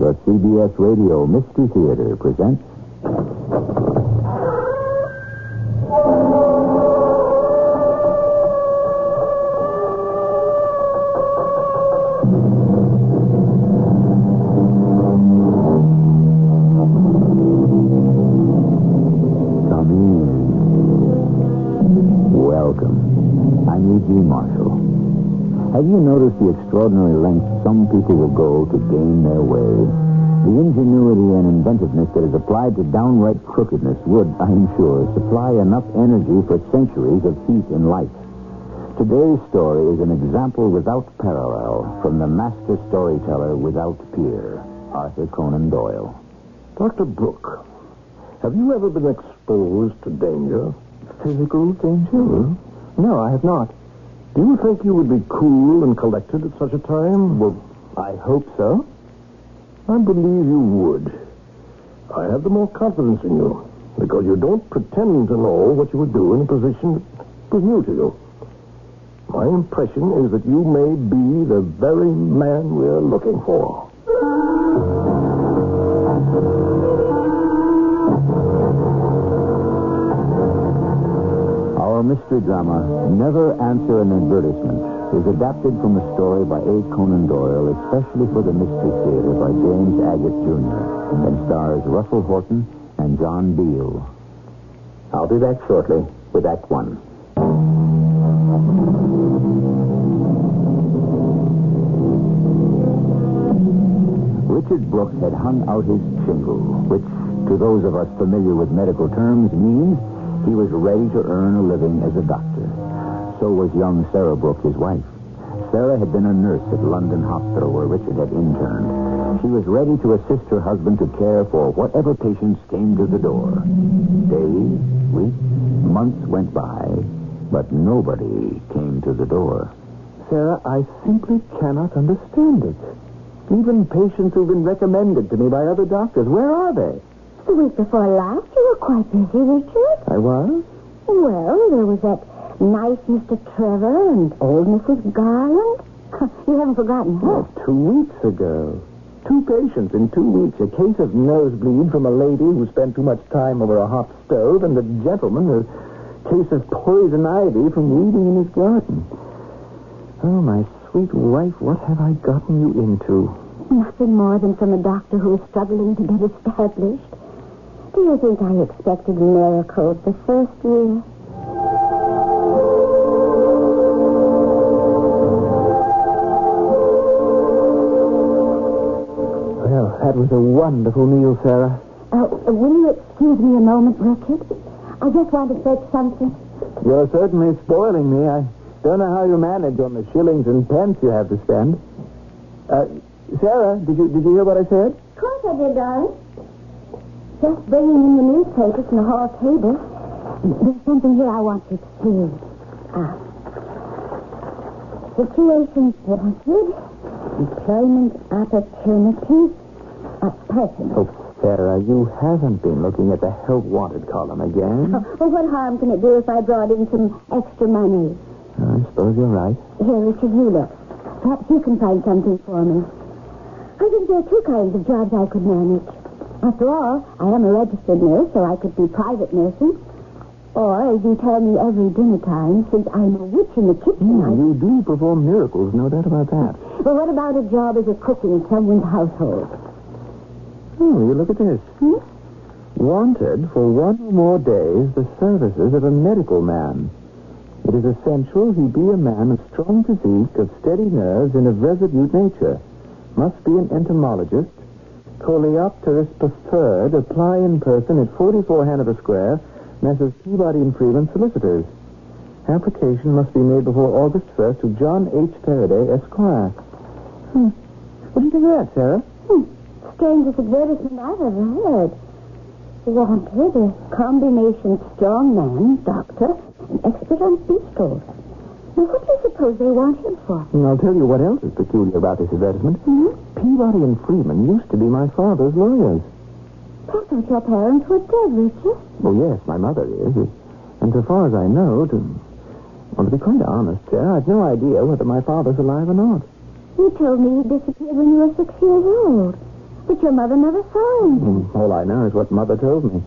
The CBS Radio Mystery Theater presents... Come in. Welcome. I'm Eugene Marshall. Have you noticed the extraordinary lengths some people will go to gain their way? The ingenuity and inventiveness that is applied to downright crookedness would, I am sure, supply enough energy for centuries of heat and light. Today's story is an example without parallel from the master storyteller without peer, Arthur Conan Doyle. Dr. Brooke, have you ever been exposed to danger? Physical danger? No, I have not. Do you think you would be cool and collected at such a time? Well, I hope so. I believe you would. I have the more confidence in you, because you don't pretend to know what you would do in a position that was new to you. My impression is that you may be the very man we're looking for. Our mystery drama, Never Answer an Advertisement, is adapted from a story by A. Conan Doyle, especially for the Mystery Theater by James Agate, Jr., and stars Russell Horton and John Beale. I'll be back shortly with Act One. Richard Brooke had hung out his shingle, which, to those of us familiar with medical terms, means he was ready to earn a living as a doctor. So was young Sarah Brooke, his wife. Sarah had been a nurse at London Hospital where Richard had interned. She was ready to assist her husband to care for whatever patients came to the door. Days, weeks, months went by, but nobody came to the door. Sarah, I simply cannot understand it. Even patients who've been recommended to me by other doctors, where are they? The week before last, you were quite busy, Richard. I was? Well, there was that nice Mr. Trevor and old Mrs. Garland. You haven't forgotten her. 2 weeks ago. 2 patients in 2 weeks. A case of nosebleed from a lady who spent too much time over a hot stove, and a gentleman, a case of poison ivy from weeding in his garden. Oh, my sweet wife, what have I gotten you into? Nothing more than from a doctor who is struggling to get established. Do you think I expected miracles the first year? Well, that was a wonderful meal, Sarah. Will you excuse me a moment, Richard? I just want to say something. You're certainly spoiling me. I don't know how you manage on the shillings and pence you have to spend. Sarah, did you hear what I said? Of course I did, darling. Just bringing in the newspapers from the hall table. There's something here I want you to see. Situations wanted. Employment opportunities. Personal. Oh, Sarah, you haven't been looking at the help wanted column again. Well, what harm can it do if I brought in some extra money? I suppose you're right. Here, Richard, you look. Perhaps you can find something for me. I think there are 2 kinds of jobs I could manage. After all, I am a registered nurse, so I could be private nursing. Or, as you tell me every dinner time, since I'm a witch in the kitchen, You do perform miracles, no doubt about that. Well, what about a job as a cook in someone's household? Oh, you look at this. Wanted for 1 or more days the services of a medical man. It is essential he be a man of strong physique, of steady nerves, and of resolute nature. Must be an entomologist. Coleopterus preferred. Apply in person at 44 Hanover Square, Messrs. Peabody and Freeman, solicitors. Application must be made before August 1st to John H. Faraday, Esquire. What do you think of that, Sarah? Strangest advertisement I've ever heard. Wanted a combination strong man, doctor, and expert on pistols. Now, what do you suppose they want him for? I'll tell you what else is peculiar about this advertisement. Peabody and Freeman used to be my father's lawyers. I thought your parents were dead, Richard. Oh, yes, my mother is. And so far as I know, to be quite honest, Sarah, I've no idea whether my father's alive or not. You told me he disappeared when you were 6 years old. But your mother never saw him. All I know is what Mother told me.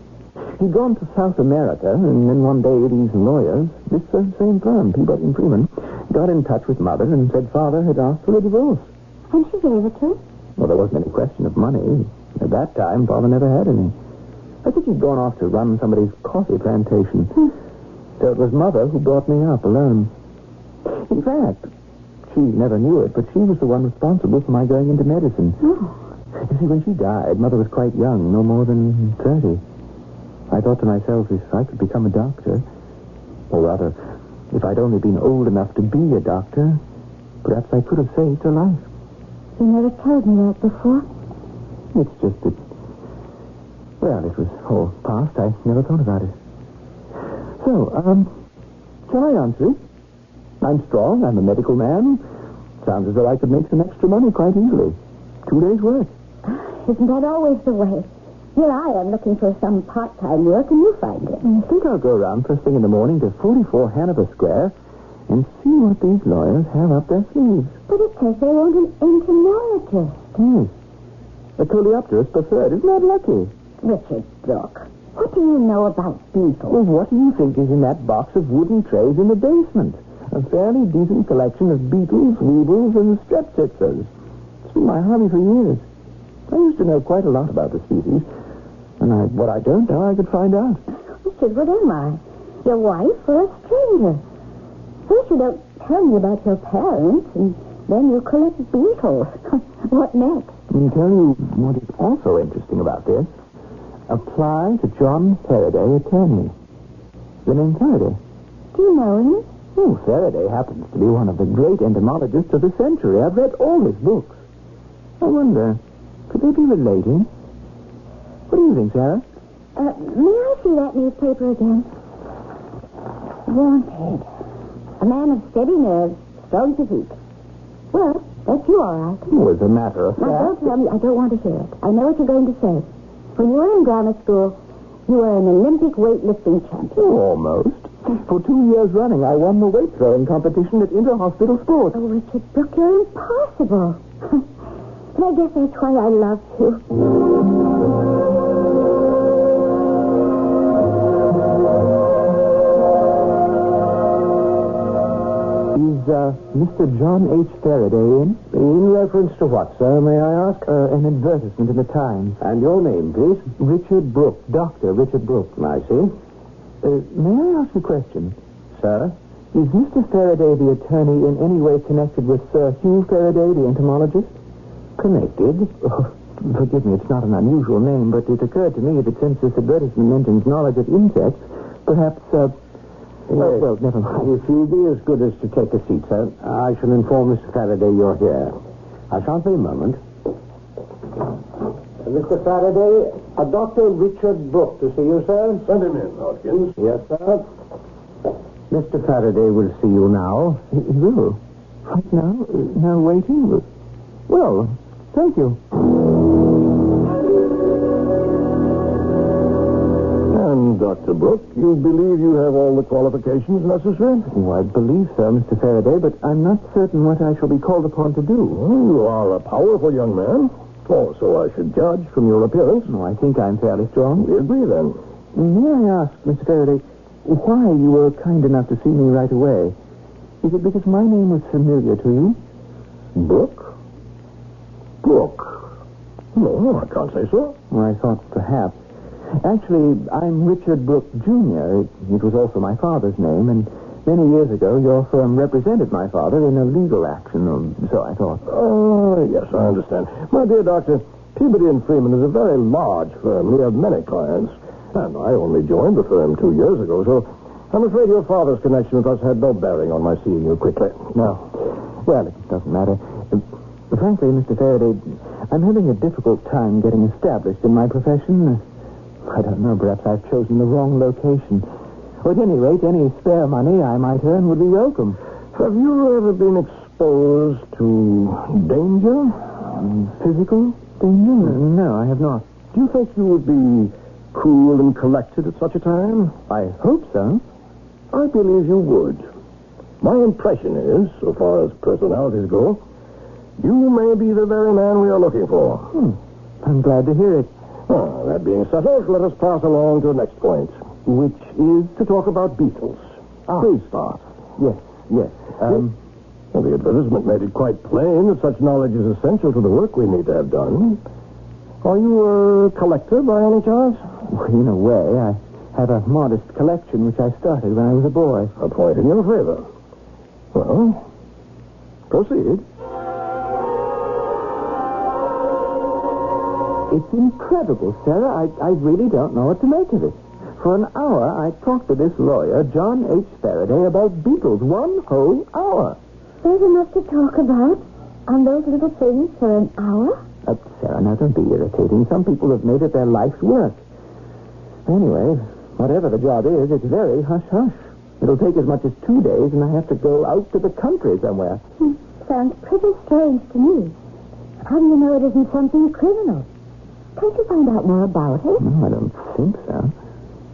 He'd gone to South America, and then one day these lawyers, this same firm, Peabody and Freeman, got in touch with Mother and said Father had asked for a divorce. And she gave it to him? Well, there wasn't any question of money. At that time, Father never had any. I think he'd gone off to run somebody's coffee plantation. So it was Mother who brought me up alone. In fact, she never knew it, but she was the one responsible for my going into medicine. Oh. You see, when she died, Mother was quite young, no more than 30. I thought to myself, if I could become a doctor, or rather, if I'd only been old enough to be a doctor, perhaps I could have saved her life. You never told me that before. It's just that, well, it was all past. I never thought about it. So, shall I answer it? I'm strong. I'm a medical man. Sounds as though I could make some extra money quite easily. 2 days' work. Isn't that always the way? Here I am looking for some part-time work, and you find it. I think I'll go around first thing in the morning to 44 Hanover Square and see what these lawyers have up their sleeves. But it says they want an entomologist. Yes. A coleopterist preferred. Isn't that lucky? Richard Brooke, what do you know about beetles? Well, what do you think is in that box of wooden trays in the basement? A fairly decent collection of beetles, weevils, and strepsitters. It's been my hobby for years. I used to know quite a lot about the species. And what I don't know, I could find out. Richard, what am I? Your wife or a stranger? First you don't tell me about your parents, and then you collect beetles. What next? Let me tell you what is also interesting about this. Apply to John Faraday, attorney. The name Faraday. Do you know him? Oh, Faraday happens to be one of the great entomologists of the century. I've read all his books. I wonder, could they be related? What do you think, Sarah? May I see that newspaper again? Wanted. A man of steady nerves, strong physique. Well, that's you, all right. Oh, as a matter of fact... Now, don't tell me. I don't want to hear it. I know what you're going to say. When you were in grammar school, you were an Olympic weightlifting champion. Oh, almost. For 2 years running, I won the weight throwing competition at Inter-Hospital Sports. Oh, Richard Brooke, you're impossible. But I guess that's why I love you. Is Mr. John H. Faraday in? In reference to what, sir, may I ask? An advertisement in the Times. And your name, please? Richard Brooke. Dr. Richard Brooke. I see. May I ask a question? Sir? Is Mr. Faraday, the attorney, in any way connected with Sir Hugh Faraday, the entomologist? Connected? Oh, forgive me, it's not an unusual name, but it occurred to me that since this advertisement mentions knowledge of insects, perhaps, well, never mind. If you'll be as good as to take a seat, sir, I shall inform Mr. Faraday you're here. I shan't be a moment. Mr. Faraday, Dr. Richard Brooke to see you, sir. Send him in, Hodgkins. Yes, sir. Mr. Faraday will see you now. He will? Right now? Now waiting? Well, thank you. And, Dr. Brooke, you believe you have all the qualifications necessary? Oh, I believe so, Mr. Faraday, but I'm not certain what I shall be called upon to do. Well, you are a powerful young man. Oh, so I should judge from your appearance. No, I think I'm fairly strong. We agree, then. May I ask, Mr. Faraday, why you were kind enough to see me right away? Is it because my name was familiar to you? Brooke? Brooke? No, I can't say so. Well, I thought perhaps. Actually, I'm Richard Brooke, Jr. It was also my father's name, and many years ago, your firm represented my father in a legal action, or so I thought. Oh, yes, I understand. My dear doctor, Peabody and Freeman is a very large firm. We have many clients, and I only joined the firm 2 years ago, so I'm afraid your father's connection with us had no bearing on my seeing you quickly. No. Well, it doesn't matter. Frankly, Mr. Faraday, I'm having a difficult time getting established in my profession. I don't know, perhaps I've chosen the wrong location. Or at any rate, any spare money I might earn would be welcome. Have you ever been exposed to danger? Physical danger? No, I have not. Do you think you would be cool and collected at such a time? I hope so. I believe you would. My impression is, so far as personalities go, you may be the very man we are looking for. I'm glad to hear it. That being settled, let us pass along to the next point, which is to talk about beetles. Please start. Yes. Well, the advertisement made it quite plain that such knowledge is essential to the work we need to have done. Are you a collector by any chance? Well, in a way, I have a modest collection which I started when I was a boy. A point in your favor. Well, proceed. It's incredible, Sarah. I really don't know what to make of it. For an hour, I talked to this lawyer, John H. Faraday, about beetles. 1 whole hour. There's enough to talk about on those little things for an hour? Sarah, now don't be irritating. Some people have made it their life's work. Anyway, whatever the job is, it's very hush-hush. It'll take as much as 2 days, and I have to go out to the country somewhere. Sounds pretty strange to me. How do you know it isn't something criminal? Can't you find out more about it? No, I don't think so.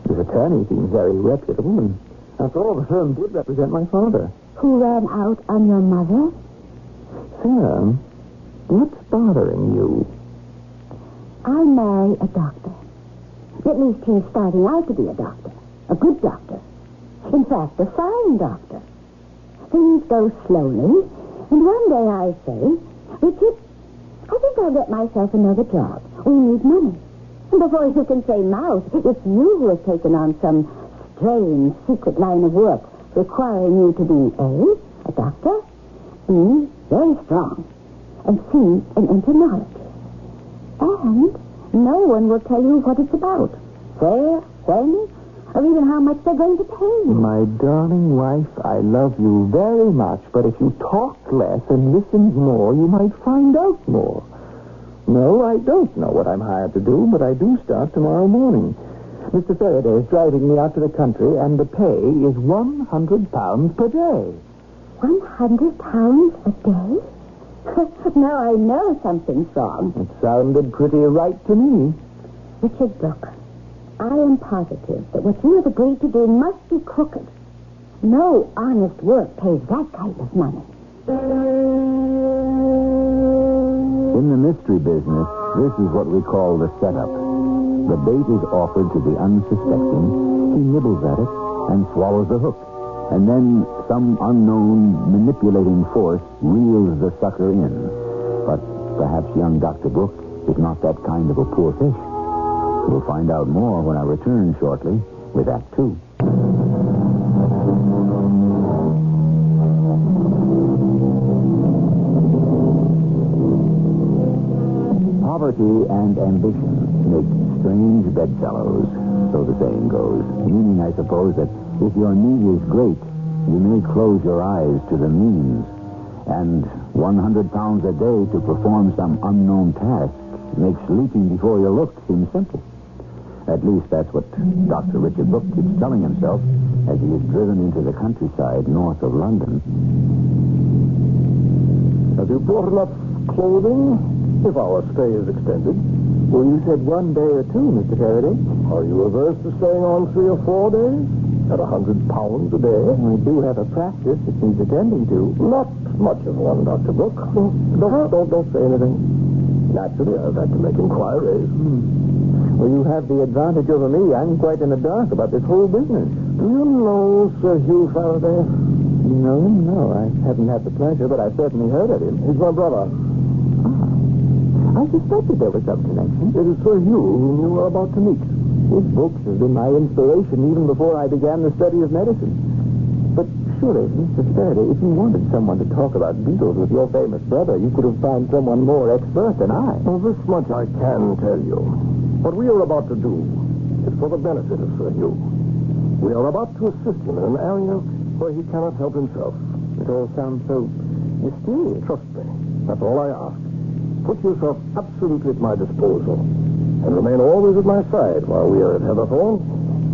His attorney seems very reputable, and after all, the firm did represent my father. Who ran out on your mother? Sarah, what's bothering you? I marry a doctor. At least he's starting out to be a doctor. A good doctor. In fact, a fine doctor. Things go slowly, and one day I say, Richard, I think I'll get myself another job. We need money. And before you can say mouth, it's you who has taken on some strange, secret line of work requiring you to be A, doctor, B, very strong, and C, an entomologist. And no one will tell you what it's about, where, when, or even how much they're going to pay you. My darling wife, I love you very much, but if you talk less and listen more, you might find out more. No, I don't know what I'm hired to do, but I do start tomorrow morning. Mr. Faraday is driving me out to the country, and the pay is £100 per day. £100 a day? Now I know something's wrong. It sounded pretty right to me. Richard Brooke, I am positive that what you have agreed to do must be crooked. No honest work pays that kind of money. In the mystery business, this is what we call the setup. The bait is offered to the unsuspecting. He nibbles at it and swallows the hook. And then some unknown manipulating force reels the sucker in. But perhaps young Dr. Brooke is not that kind of a poor fish. We'll find out more when I return shortly with Act 2. Poverty and ambition make strange bedfellows, so the saying goes. Meaning, I suppose, that if your need is great, you may close your eyes to the means. And £100 a day to perform some unknown task makes leaping before you look seem simple. At least that's what Dr. Richard Brooke keeps telling himself as he is driven into the countryside north of London. Have you brought enough clothing? If our stay is extended. Well, you said 1 day or 2, Mr. Faraday. Are you averse to staying on 3 or 4 days? At £100 a day? I do have a practice that needs attending to. Not much of one, Dr. Brooke. Don't say anything. Naturally, I've had to make inquiries. Well, you have the advantage over me. I'm quite in the dark about this whole business. Do you know Sir Hugh Faraday? No, I haven't had the pleasure, but I've certainly heard of him. He's my brother. I suspected there was some connection. It is Sir Hugh whom you were about to meet. His books have been my inspiration even before I began the study of medicine. But surely, Mr. Faraday, if you wanted someone to talk about beetles with your famous brother, you could have found someone more expert than I. Well, this much I can tell you. What we are about to do is for the benefit of Sir Hugh. We are about to assist him in an area where he cannot help himself. It all sounds so mysterious. Trust me. That's all I ask. Put yourself absolutely at my disposal and remain always at my side while we are at Hethorn.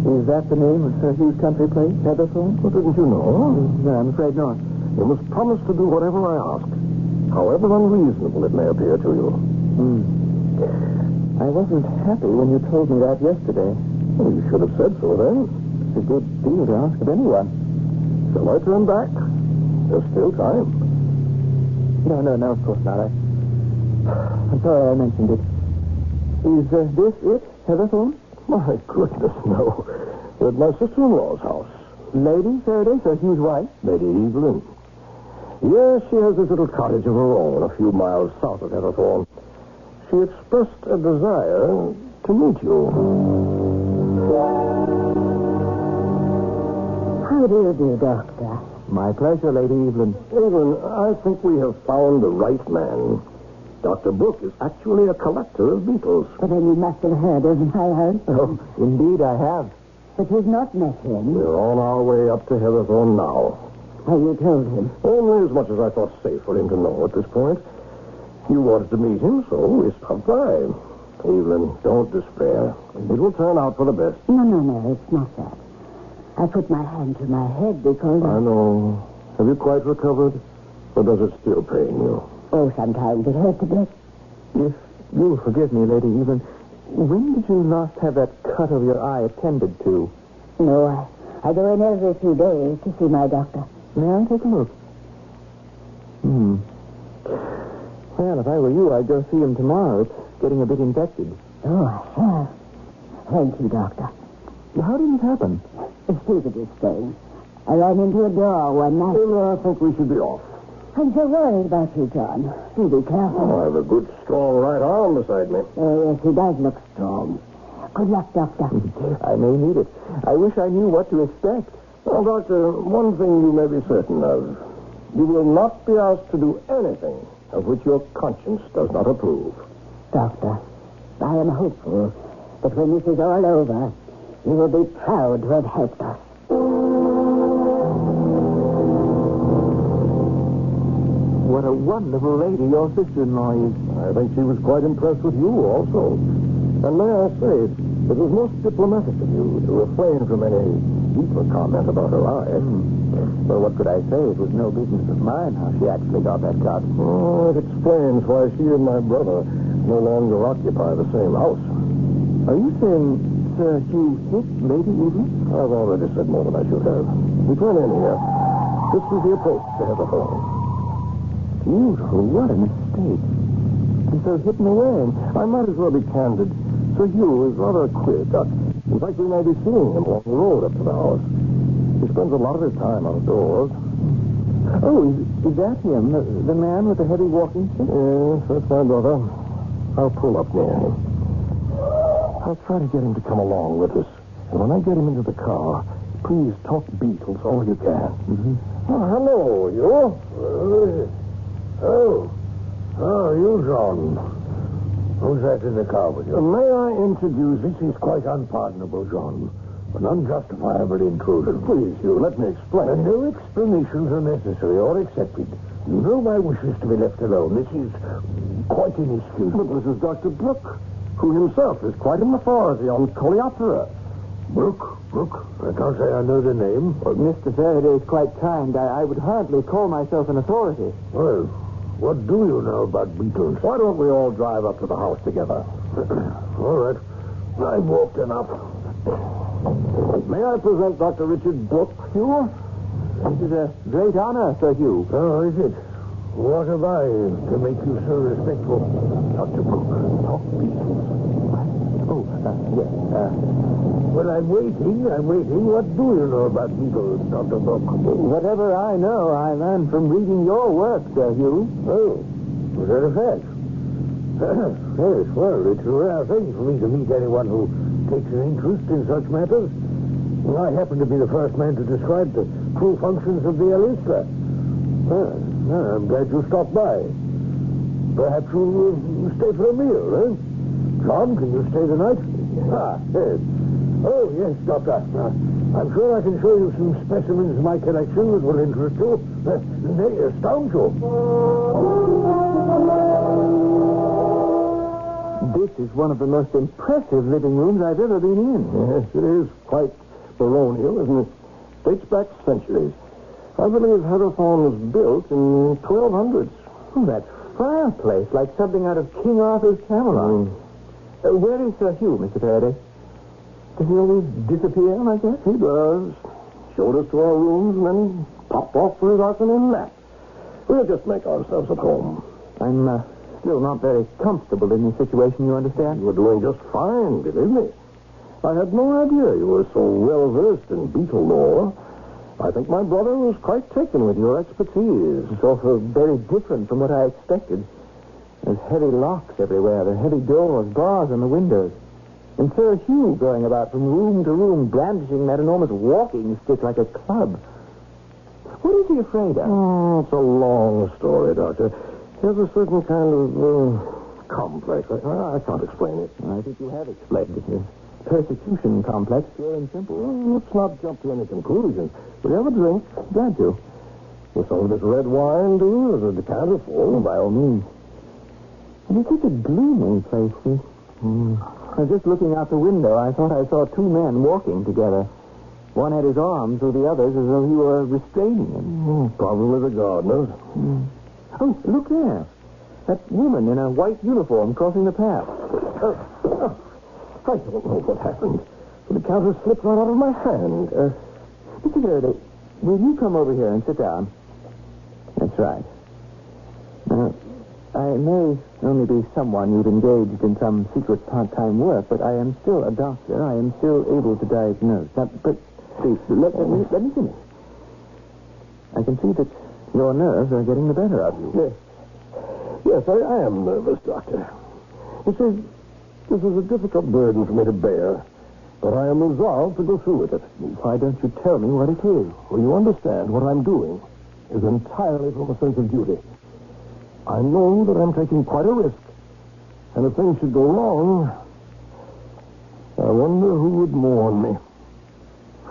Is that the name of Sir Hugh's country place, Hethorn? Well, didn't you know? No, I'm afraid not. You must promise to do whatever I ask, however unreasonable it may appear to you. I wasn't happy when you told me that yesterday. Well, you should have said so then. It's a good deal to ask of anyone. Shall I turn back? There's still time. No, of course not. I'm sorry I mentioned it. Is this it, Hethorn? My goodness, no. We're at my sister-in-law's house. Lady Faraday, Sir Hugh's wife? Lady Evelyn. Yes, she has this little cottage of her own a few miles south of Hethorn. She expressed a desire to meet you. How do you do, Doctor? My pleasure, Lady Evelyn. Evelyn, I think we have found the right man. Dr. Brooke is actually a collector of beetles. But then you must have heard of my aunt. Oh, indeed I have. But you've not met him. We're on our way up to Hethorn now. Have you told him? Only as much as I thought safe for him to know at this point. You wanted to meet him, so we stopped by. Evelyn, don't despair. It will turn out for the best. No, it's not that. I put my hand to my head because... I know. Have you quite recovered? Or does it still pain you? Oh, sometimes it hurts a bit. If you'll forgive me, Lady Evelyn, when did you last have that cut of your eye attended to? No, I go in every few days to see my doctor. May I take a look? Well, if I were you, I'd go see him tomorrow. It's getting a bit infected. Oh, I shall. Thank you, Doctor. How did it happen? The stupidest thing. I ran into a door one night. Well, I think we should be off. I'm so worried about you, John. Do be careful. Oh, I have a good, strong right arm beside me. Oh, yes, he does look strong. Good luck, Doctor. I may need it. I wish I knew what to expect. Well, Doctor, one thing you may be certain of. You will not be asked to do anything of which your conscience does not approve. Doctor, I am hopeful that when this is all over, you will be proud to have helped us. What a wonderful lady your sister-in-law is. I think she was quite impressed with you also. And may I say, it was most diplomatic of you to refrain from any deeper comment about her eye. Well, what could I say? It was no business of mine how she actually got that cut. Oh, it explains why she and my brother no longer occupy the same house. Are you saying Sir Hugh hit Lady Evelyn? I've already said more than I should have. We turn in here. This is the approach to Hethorn. Beautiful. What a mistake. And so hidden away. I might as well be candid. Sir Hugh is rather a queer duck. In fact, we may be seeing him along the road up to the house. He spends a lot of his time outdoors. Oh, is that him? The man with the heavy walking stick? Yes, that's my brother. I'll pull up near him. I'll try to get him to come along with us. And when I get him into the car, please talk beetles all you can. Oh, hello, you. Oh, you, John. Who's that in the car with you? May I introduce... This is quite unpardonable, John. An unjustifiable intrusion. Please, Hugh, let me explain. No explanations are necessary or accepted. You know my wish is to be left alone. This is quite inexcusable. But this is Dr. Brooke, who himself is quite an authority on coleoptera. Brooke? I can't say I know the name. Well, Mr. Faraday is quite kind. I would hardly call myself an authority. Well, what do you know about beetles? Why don't we all drive up to the house together? All right. I've walked enough. May I present Dr. Richard Brooke, Hugh? This is a great honor, Sir Hugh. Oh, is it? What have I to make you so respectful? Dr. Brooke, talk beetles. Oh, yes. Well, I'm waiting. What do you know about beetles, Dr. Brooke? Whatever I know, I learned from reading your work, Sir Hugh. Oh, was that a fact? Yes, well, it's a rare thing for me to meet anyone who takes an interest in such matters. Well, I happen to be the first man to describe the true functions of the Elistra. Well, I'm glad you stopped by. Perhaps you'll stay for a meal, eh? John, can you stay the night? Yes. Oh, yes, Doctor. I'm sure I can show you some specimens of my collection that will interest you. They astound you. This is one of the most impressive living rooms I've ever been in. Yes, it is quite baronial, isn't it? Dates back centuries. I believe Hethorn was built in 1200s. Oh, that fireplace, like something out of King Arthur's Camelot. Where is Sir Hugh, Mr. Faraday? Does he always disappear like that? He does. Showed us to our rooms and then popped off for his afternoon nap. We'll just make ourselves at home. I'm still not very comfortable in this situation, you understand? You were doing just fine, believe me. I had no idea you were so well-versed in beetle lore. I think my brother was quite taken with your expertise. It's also very different from what I expected. There's heavy locks everywhere. There are heavy doors, bars on the windows. And Sir Hugh going about from room to room, brandishing that enormous walking stick like a club. What is he afraid of? Oh, it's a long story, Doctor. He has a certain kind of complex. I can't explain it. I think you have explained it. His persecution complex, pure and simple. Well, let's not jump to any conclusions. Will you have a drink? Glad to. With some of this red wine, do you? Is a decanter full? By all means. And it's such a gloomy place, see? I was just looking out the window. I thought I saw two men walking together. One had his arm through the others as though he were restraining him. Probably the gardeners. Oh, look there. That woman in a white uniform crossing the path. I don't know what happened. The decanter slipped right out of my hand. Mr. Faraday, will you come over here and sit down? That's right. Now, I may only be someone you've engaged in some secret part-time work, but I am still a doctor. I am still able to diagnose. Now, but please, let me finish. I can see that your nerves are getting the better of you. Yes, I am nervous, Doctor. You see, this is a difficult burden for me to bear, but I am resolved to go through with it. Why don't you tell me what it is? Well, you understand what I'm doing is entirely from a sense of duty. I know that I'm taking quite a risk, and if things should go wrong, I wonder who would mourn me.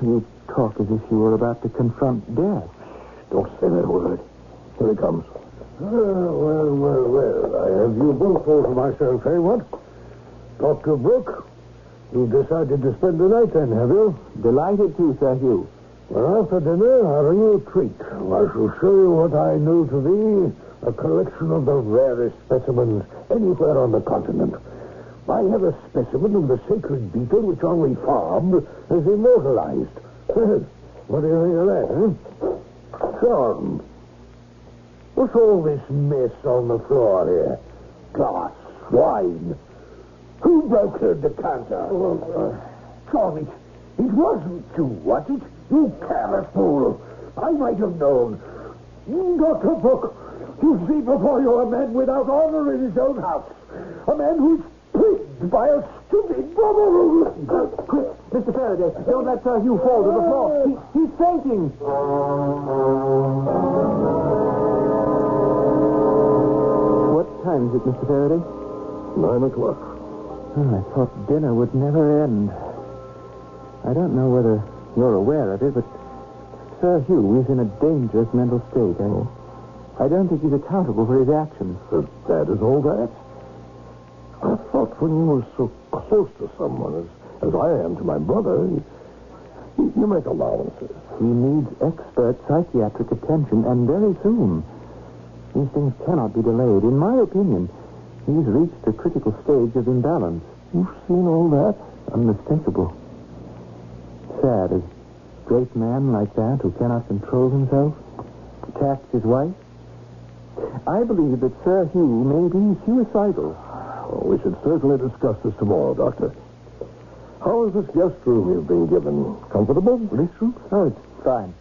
You talk as if you were about to confront death. Don't say that word. Here it comes. Well. I have you both all to myself, eh, what? Dr. Brooke, you've decided to spend the night then, have you? Delighted to, Sir Hugh. Well, after dinner, I'll bring you a treat. I shall show you what I know to be a collection of the rarest specimens anywhere on the continent. I have a specimen of the sacred beetle which Henri Fabre has immortalized. What do you think of that, eh? Charmed. What's all this mess on the floor here? Glass, wine. Who broke the decanter? Tom, it wasn't you, was it? You careless fool. I might have known. Dr. Brooke, you see before you a man without honor in his own house. A man who's plagued by a stupid brother. Quick, Mr. Faraday, don't let Sir Hugh fall to the floor. He's fainting. What time is it, Mr. Faraday? 9 o'clock. Oh, I thought dinner would never end. I don't know whether you're aware of it, but Sir Hugh is in a dangerous mental state. I don't think he's accountable for his actions. That is all that? I thought when you were so close to someone as I am to my brother, you make allowances. He needs expert psychiatric attention, and very soon. These things cannot be delayed. In my opinion, he's reached a critical stage of imbalance. You've seen all that? Unmistakable. Sad, a great man like that who cannot control himself, attacks his wife. I believe that Sir Hugh may be suicidal. Oh, we should certainly discuss this tomorrow, Doctor. How is this guest room you've been given? Comfortable? This room? Oh, it's fine.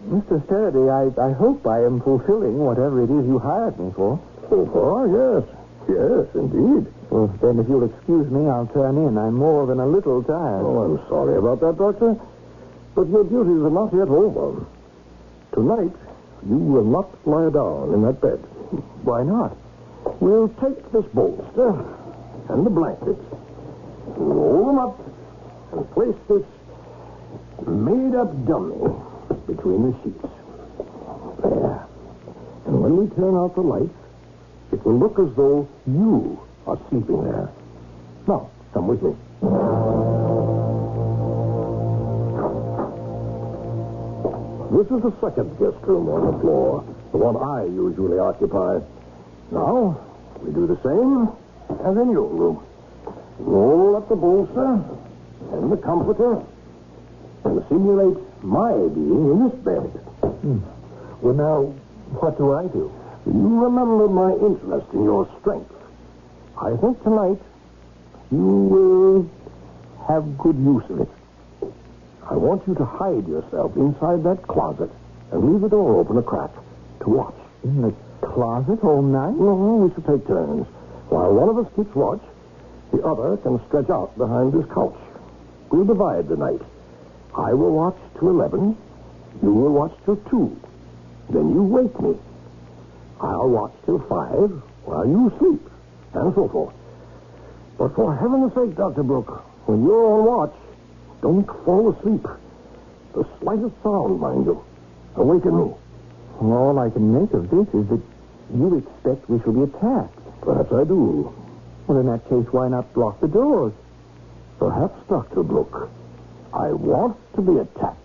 Mr. Faraday, I hope I am fulfilling whatever it is you hired me for. So far, yes. Yes, indeed. Well, then if you'll excuse me, I'll turn in. I'm more than a little tired. Oh, I'm sorry about that, Doctor. But your duties are not yet over. Tonight, you will not lie down in that bed. Why not? We'll take this bolster and the blankets, roll them up, and place this made-up dummy between the sheets. There. And when we turn out the lights, it will look as though you are sleeping there. Now, come with me. This is the second guest room on the floor, the one I usually occupy. Now, we do the same as in your room. Roll up the bolster and the comforter and simulate my being in this bed. Well, now, what do I do? You remember my interest in your strength. I think tonight you will have good use of it. I want you to hide yourself inside that closet and leave the door open a crack to watch. In the closet all night? No, we should take turns. While one of us keeps watch, the other can stretch out behind his couch. We'll divide the night. I will watch till 11. You will watch till 2. Then you wake me. I'll watch till 5 while you sleep, and so forth. But for heaven's sake, Dr. Brooke, when you're on watch, don't fall asleep. The slightest sound, mind you. Awaken me. All I can make of this is that you expect we shall be attacked. Perhaps I do. Well, in that case, why not lock the doors? Perhaps, Dr. Brooke, I want to be attacked.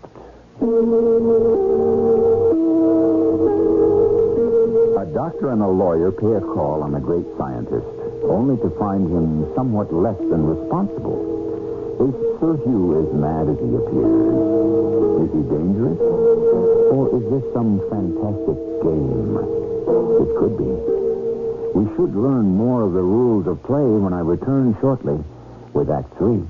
A doctor and a lawyer pay a call on a great scientist, only to find him somewhat less than responsible. Is Sir Hugh as mad as he appears? Is he dangerous? Or is this some fantastic game? It could be. We should learn more of the rules of play when I return shortly with Act 3.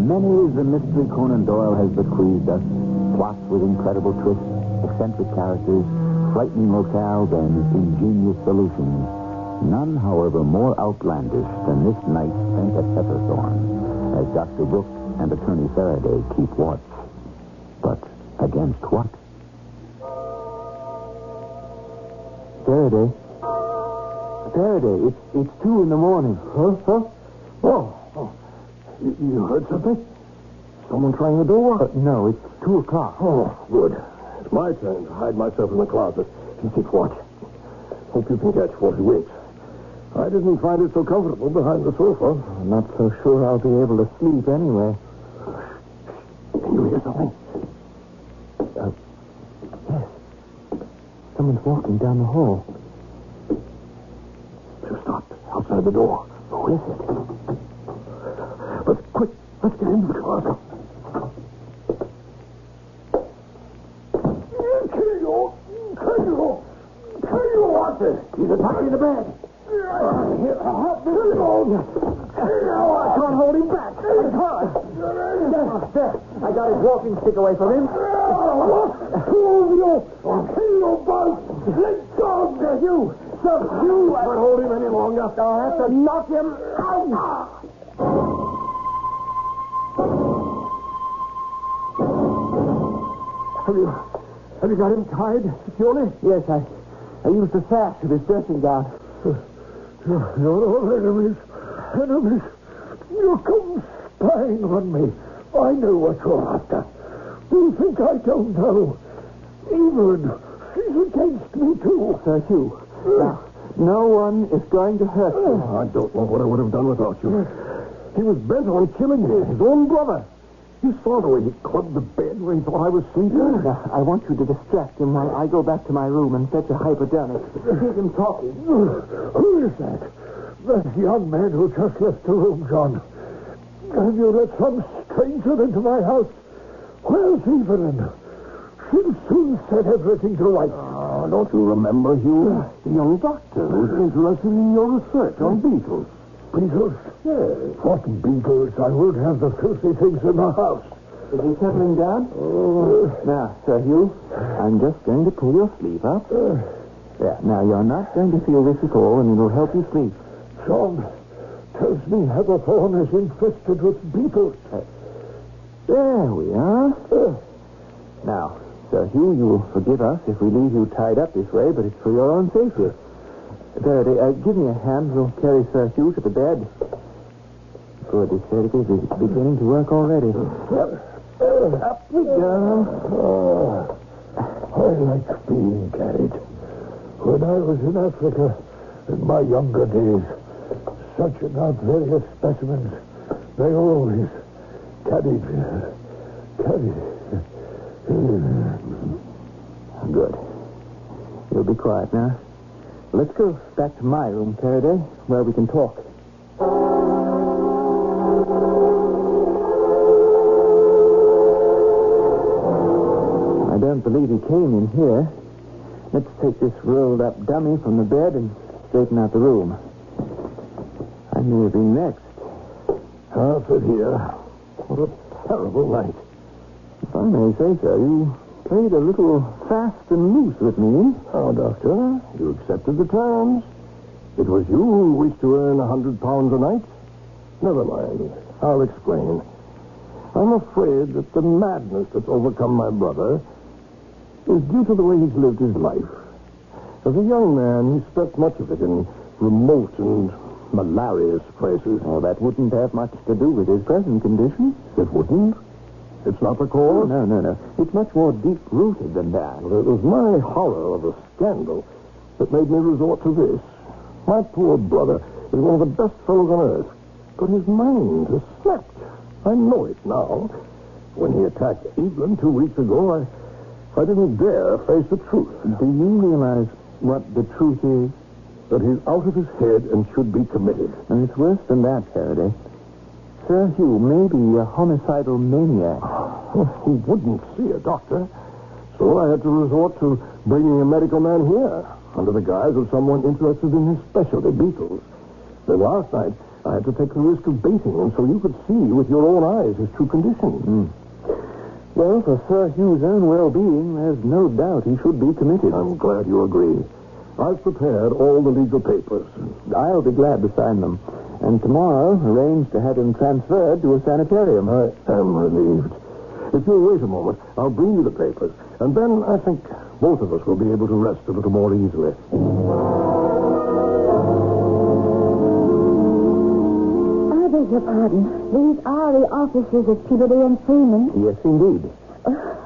Many is the mystery Conan Doyle has bequeathed us. Plots with incredible twists, eccentric characters, frightening locales, and ingenious solutions. None, however, more outlandish than this night spent at Hethorn, as Dr. Brooke and Attorney Faraday keep watch. But against what? Faraday, it's 2 in the morning. Huh? Oh. You heard something? Someone trying the door? No, it's 2 o'clock. Oh, good. It's my turn to hide myself in the closet. You keep watch. Hope you can catch 40 winks. I didn't find it so comfortable behind the sofa. I'm not so sure I'll be able to sleep anyway. Can you hear something? Yes. Someone's walking down the hall. They've stopped outside the door. Who is it? But quick, let's get into the closet. Kill you, Arthur. He's attacking the bed. Help me. I can't hold him back. I can't. There. I got his walking stick away from him. Two of you. I'll kill you both. Let go. You. I can't hold him any longer. I'll have to knock him out. Have you got him tied securely? Yes, I used the sash of his dressing gown. You're all enemies. You come spying on me. I know what you're after. You think I don't know? Evelyn, she's against me, too. Sir Hugh, now, no one is going to hurt you. I don't know what I would have done without you. He was bent on killing me, his own brother. You saw the way he clubbed the bed where he thought I was sleeping. Now, I want you to distract him while I go back to my room and fetch a hypodermic. Keep him talking. Who is that? That young man who just left the room, John. Have you let some stranger into my house? Where's Evelyn? She'll soon set everything to rights. Oh, don't you remember, Hugh? The young doctor who's interested in your research on beetles. Beetles? Yes. What beetles? I won't have the filthy things in the house. Is he settling down? Now, Sir Hugh, I'm just going to pull your sleeve up. There. Now, you're not going to feel this at all, and it'll help you sleep. John tells me Hethorn is infested with beetles. There we are. Now, Sir Hugh, you'll forgive us if we leave you tied up this way, but it's for your own safety. Faraday, give me a hand. We'll carry Sir Hugh to the bed. Good, this Faraday is beginning to work already. Yep. Up we go. I like being carried. When I was in Africa, in my younger days, such not various specimens, they always carried. Good. You'll be quiet now. Let's go back to my room, Faraday, where we can talk. don't believe he came in here. Let's take this rolled-up dummy from the bed and straighten out the room. I may be next. I'll sit here. What a terrible night. If I may say so, you played a little fast and loose with me. Now, Doctor, you accepted the terms. It was you who wished to earn £100 a night. Never mind. I'll explain. I'm afraid that the madness that's overcome my brother is due to the way he's lived his life. As a young man, he spent much of it in remote and malarious places. Oh, that wouldn't have much to do with his present condition. It wouldn't? It's not the cause? No. It's much more deep-rooted than that. Well, it was my horror of the scandal that made me resort to this. My poor brother is one of the best fellows on earth, but his mind has snapped. I know it now. When he attacked England 2 weeks ago, I didn't dare face the truth. Do you realize what the truth is? That he's out of his head and should be committed. And it's worse than that, Faraday. Sir Hugh may be a homicidal maniac. He wouldn't see a doctor. So I had to resort to bringing a medical man here, under the guise of someone interested in his specialty, beetles. Then last night, I had to take the risk of baiting him so you could see with your own eyes his true condition. Well, for Sir Hugh's own well-being, there's no doubt he should be committed. I'm glad you agree. I've prepared all the legal papers. I'll be glad to sign them. And tomorrow, arrange to have him transferred to a sanitarium. I am relieved. If you'll wait a moment, I'll bring you the papers. And then I think both of us will be able to rest a little more easily. I beg your pardon. These are the offices of Peabody and Freeman. Yes, indeed.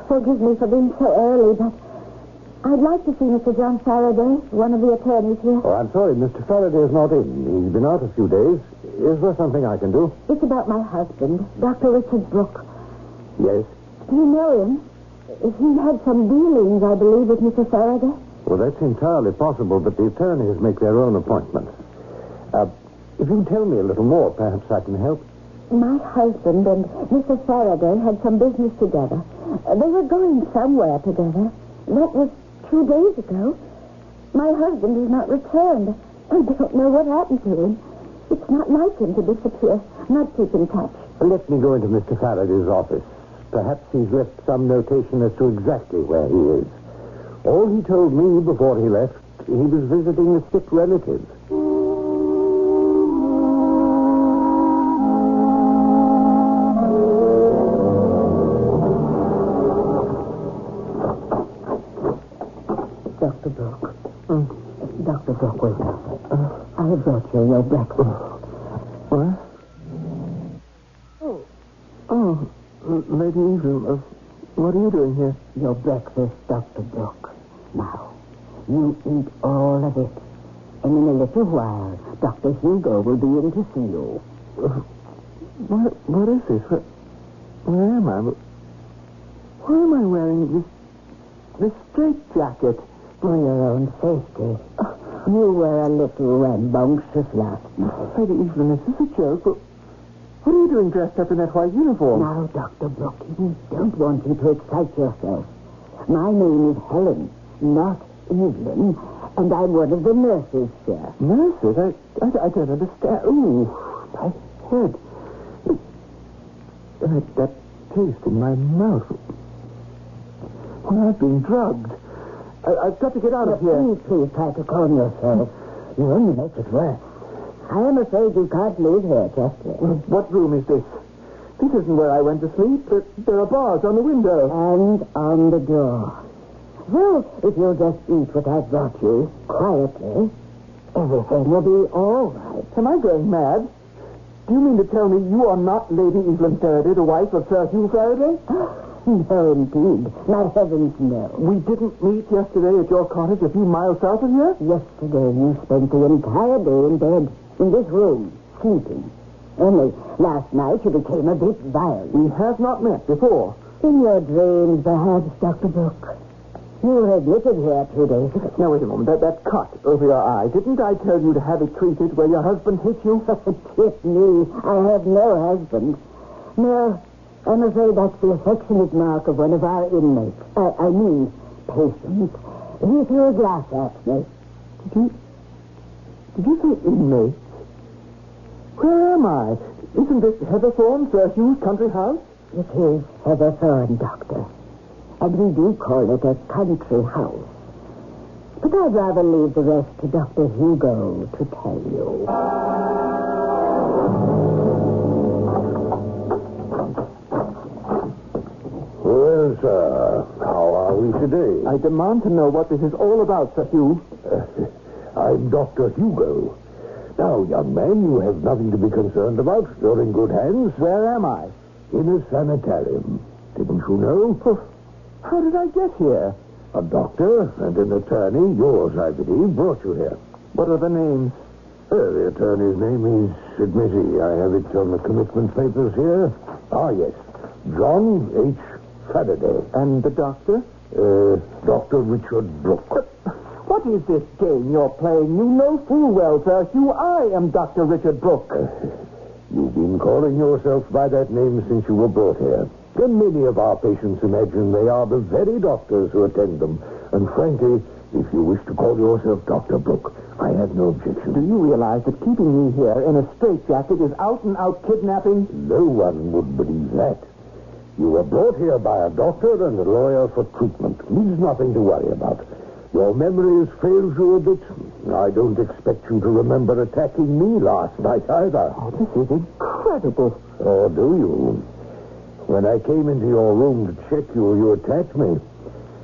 Forgive me for being so early, but I'd like to see Mr. John Faraday, one of the attorneys here. Oh, I'm sorry, Mr. Faraday is not in. He's been out a few days. Is there something I can do? It's about my husband, Dr. Richard Brooke. Yes. Do you know him? He had some dealings, I believe, with Mr. Faraday. Well, that's entirely possible, but the attorneys make their own appointments. If you tell me a little more, perhaps I can help. My husband and Mr. Faraday had some business together. They were going somewhere together. That was 2 days ago. My husband has not returned. I don't know what happened to him. It's not like him to disappear, not keep in touch. Let me go into Mr. Faraday's office. Perhaps he's left some notation as to exactly where he is. All he told me before he left, he was visiting a sick relative. Dr. Brooke. Dr. Brooke, wait up. I have brought you your breakfast. What? Oh, Lady Evelyn, what are you doing here? Your breakfast, Dr. Brooke. Now, you eat all of it. And in a little while, Dr. Hugo will be in to see you. What is this? Where am I? Why am I wearing this straitjacket? For your own safety. You were a little rambunctious last night. Lady Evelyn, is this a joke? What are you doing dressed up in that white uniform? Now, Dr. Brooke, you don't want you to excite yourself. My name is Helen, not Evelyn, and I'm one of the nurses here. Nurses? I don't understand. Ooh, my head. That taste in my mouth. Well, I've been drugged. I've got to get out of here. Please try to calm yourself. You only make it worse. I am afraid you can't leave here just yet. What room is this? This isn't where I went to sleep. There are bars on the window. And on the door. Well, if you'll just eat what I've brought you, quietly, everything will be all right. Am I going mad? Do you mean to tell me you are not Lady Evelyn Faraday, the wife of Sir Hugh Faraday? No, indeed. My heavens, no. We didn't meet yesterday at your cottage a few miles south of here? Yesterday you spent the entire day in bed, in this room, sleeping. Only last night you became a bit violent. We have not met before. In your dreams, perhaps, Dr. Brooke. You were admitted here 2 days ago. Now, wait a moment. That cut over your eye, didn't I tell you to have it treated where your husband hit you? Dear me, I have no husband. No, I'm afraid that's the affectionate mark of one of our inmates. Patients. He threw a glass at me. Did you say inmates? Where am I? Isn't this Hethorn, Sir Hugh's country house? It is Hethorn, Doctor. And we do call it a country house. But I'd rather leave the rest to Dr. Hugo to tell you. Well, sir, how are we today? I demand to know what this is all about, Sir Hugh. I'm Dr. Hugo. Now, young man, you have nothing to be concerned about. You're in good hands. Where am I? In a sanitarium. Didn't you know? How did I get here? A doctor and an attorney, yours, I believe, brought you here. What are the names? The attorney's name is, admit me, I have it on the commitment papers here. Ah, yes. John H. Faraday. And the doctor? Dr. Richard Brooke. What is this game you're playing? You know full well, Sir Hugh, I am Dr. Richard Brooke. You've been calling yourself by that name since you were brought here. And many of our patients imagine they are the very doctors who attend them. And frankly, if you wish to call yourself Dr. Brooke, I have no objection. Do you realize that keeping me here in a straitjacket is out-and-out kidnapping? No one would believe that. You were brought here by a doctor and a lawyer for treatment. Means nothing to worry about. Your memory has failed you a bit. I don't expect you to remember attacking me last night either. Oh, this is incredible. Oh, do you? When I came into your room to check you, you attacked me.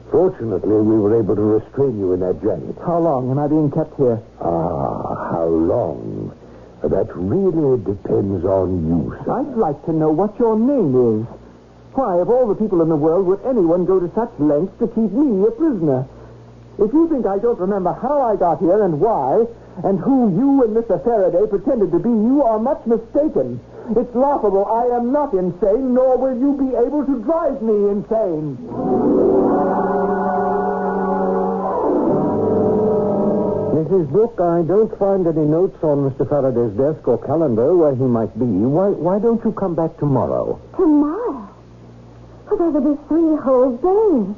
Fortunately, we were able to restrain you in that jacket. How long am I being kept here? How long? That really depends on you, sir. I'd like to know what your name is. Why, of all the people in the world, would anyone go to such lengths to keep me a prisoner? If you think I don't remember how I got here and why, and who you and Mr. Faraday pretended to be, you are much mistaken. It's laughable. I am not insane, nor will you be able to drive me insane. Mrs. Brooke, I don't find any notes on Mr. Faraday's desk or calendar where he might be. Why don't you come back tomorrow? Tomorrow? Oh, that'll be 3 whole days.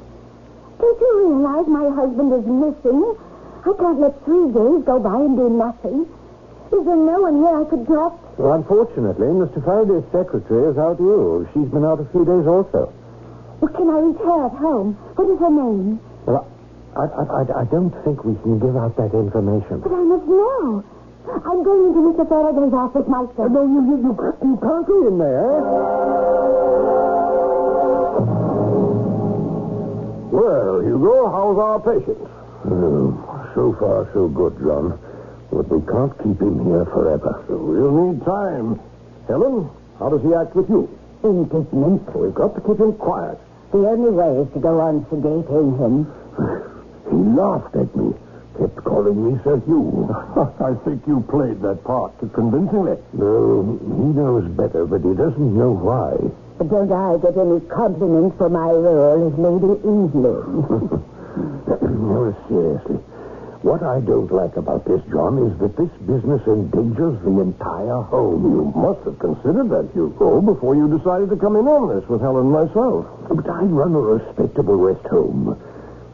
Don't you realize my husband is missing? I can't let 3 days go by and do nothing. Is there no one here I could talk to? Well, unfortunately, Mr. Faraday's secretary is out ill. She's been out a few days also. Well, can I reach her at home? What is her name? Well, I don't think we can give out that information. But I must know. I'm going into Mr. Faraday's office myself. No, you can't go in there. Well, Hugo, how's our patient? So far, so good, John. But we can't keep him here forever. We'll need time. Helen, how does he act with you? Indignant. We've got to keep him quiet. The only way is to go on sedating him. He laughed at me. Kept calling me Sir Hugh. I think you played that part convincingly. No, he knows better, but he doesn't know why. But don't I get any compliments for my role as Lady England? No, seriously. What I don't like about this, John, is that this business endangers the entire home. You must have considered that, Hugo, before you decided to come in on this with Helen and myself. But I run a respectable rest home.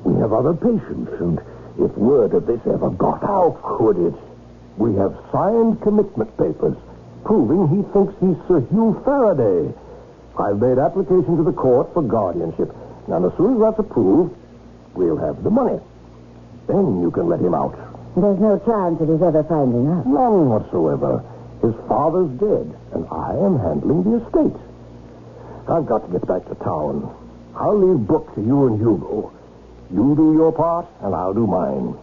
We have other patients, and if word of this ever got out... How could it? We have signed commitment papers proving he thinks he's Sir Hugh Faraday. I've made application to the court for guardianship. Now, as soon as that's approved, we'll have the money. Then you can let him out. There's no chance of his ever finding out. None whatsoever. His father's dead, and I am handling the estate. I've got to get back to town. I'll leave Brooke to you and Hugo. You do your part, and I'll do mine.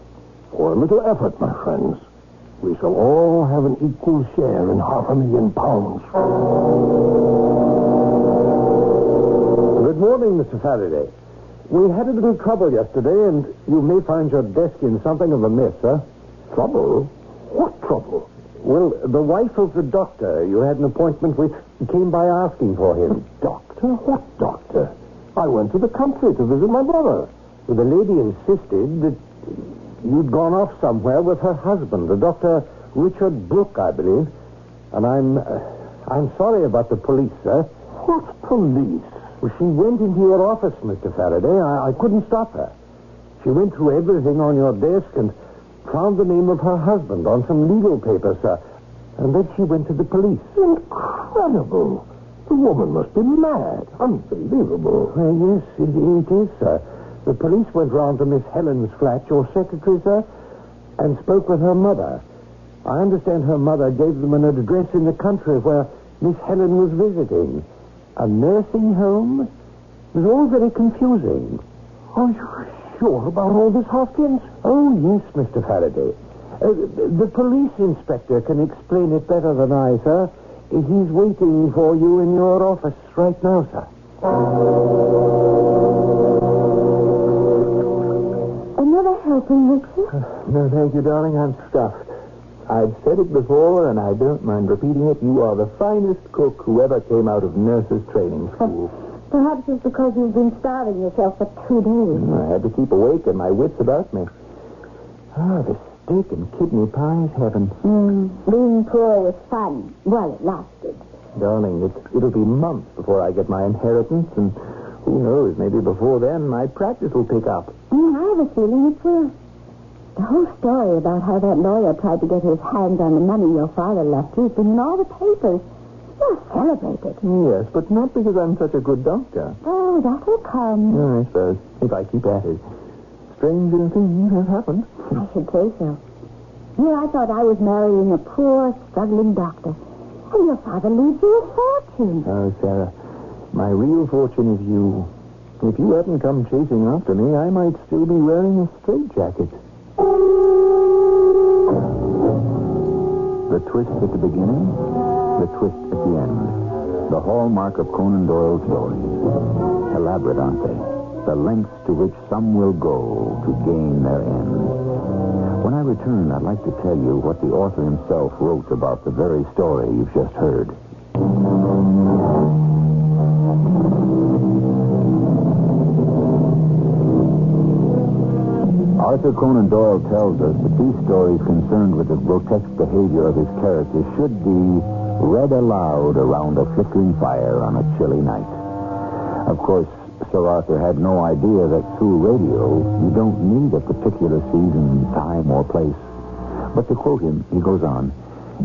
For a little effort, my friends, we shall all have an equal share in £500,000. Good morning, Mr. Faraday. We had a little trouble yesterday, and you may find your desk in something of a mess, sir. Trouble? What trouble? Well, the wife of the doctor you had an appointment with came by asking for him. Doctor? What doctor? I went to the country to visit my brother. Well, the lady insisted that you'd gone off somewhere with her husband, the Dr. Richard Brooke, I believe. And I'm sorry about the police, sir. What police? Well, she went into your office, Mr. Faraday. I couldn't stop her. She went through everything on your desk and found the name of her husband on some legal papers, sir. And then she went to the police. Incredible. The woman must be mad. Unbelievable. Well, yes, it is, sir. The police went round to Miss Helen's flat, your secretary, sir, and spoke with her mother. I understand her mother gave them an address in the country where Miss Helen was visiting. A nursing home? It was all very confusing. Are you sure about all this, Hopkins? Oh, yes, Mr. Faraday. The police inspector can explain it better than I, sir. He's waiting for you in your office right now, sir. Another helping, Richard? No, thank you, darling. I'm stuffed. I've said it before, and I don't mind repeating it. You are the finest cook who ever came out of nurses' training school. Perhaps it's because you've been starving yourself for 2 days. I had to keep awake and my wits about me. The steak and kidney pie is heaven. Being poor was fun. Well, it lasted. Darling, it'll be months before I get my inheritance, and who knows, maybe before then my practice will pick up. I have a feeling it will. The whole story about how that lawyer tried to get his hands on the money your father left you has been in all the papers. You're celebrated. Yes, but not because I'm such a good doctor. Oh, that'll come. I suppose, if I keep at it. Stranger things have happened. I should say so. Here I thought I was marrying a poor, struggling doctor. And your father leaves you a fortune. Oh, Sarah, my real fortune is you. If you hadn't come chasing after me, I might still be wearing a straitjacket. The twist at the beginning, the twist at the end. The hallmark of Conan Doyle's stories. Elaborate, aren't they? The lengths to which some will go to gain their ends. When I return, I'd like to tell you what the author himself wrote about the very story you've just heard. Arthur Conan Doyle tells us that these stories concerned with the grotesque behavior of his characters should be read aloud around a flickering fire on a chilly night. Of course, Sir Arthur had no idea that through radio you don't need a particular season, time, or place. But to quote him, he goes on,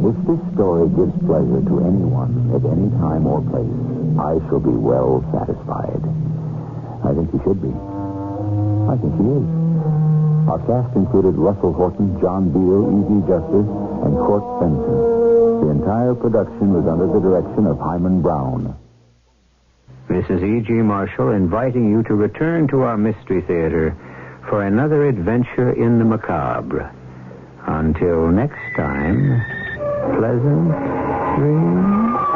"If this story gives pleasure to anyone at any time or place, I shall be well satisfied." I think he should be. I think he is. Our cast included Russell Horton, John Beale, E.G. Justice, and Court Benson. The entire production was under the direction of Hyman Brown. This is E.G. Marshall inviting you to return to our Mystery Theater for another adventure in the macabre. Until next time, pleasant dreams.